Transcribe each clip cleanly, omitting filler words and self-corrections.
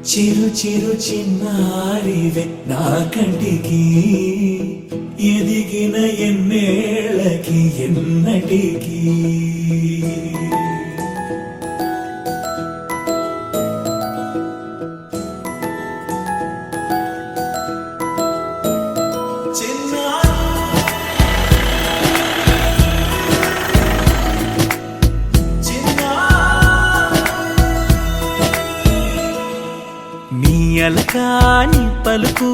చిరు చిరు చిన్నారివే నా కంటికి ఎదిగిన ఎన్నేళ్ళకి ఎన్నటికి అలకాని పలుకు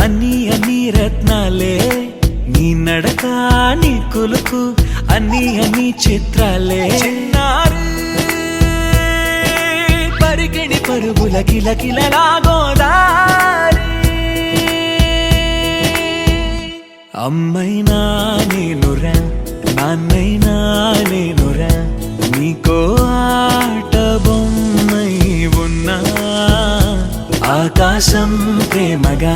అన్ని అన్ని రత్నాలే నీ నడకాని కులుకు అన్ని అన్ని చిత్రాలే పరికిణి పరుగుల కిలకిలలాగోదారి అమ్మైనా నేనురా నాన్నైనా నేనురా నీకో ఆట బొమ్మై ఉన్నా ఆకాశం ప్రేమగా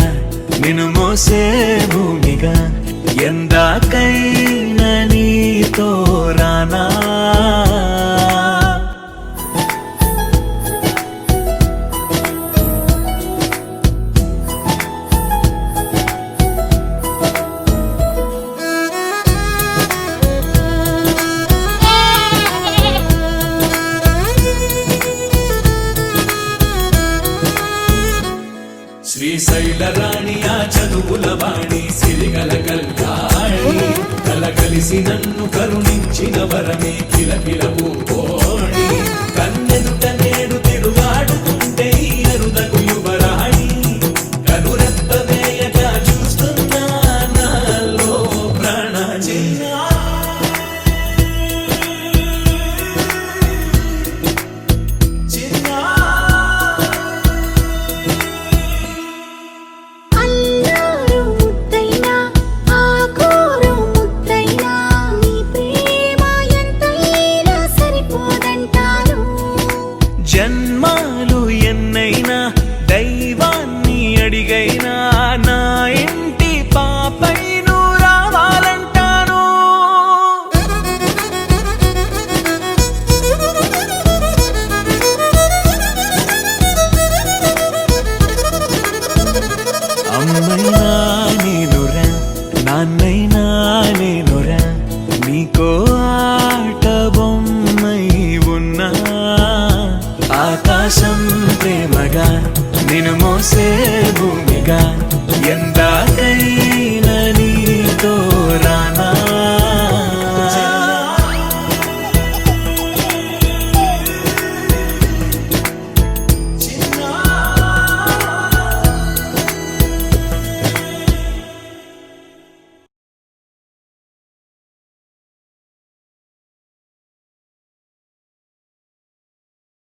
నిన్ను మోసే భూమిగా ఎందాకైనా నీతో రానా శ్రీశైల రాణి ఆ చదువుల వాణి సిరిగల కల్యాణి కలగలిసి నన్ను కరుణించిన వరమే కిలకిల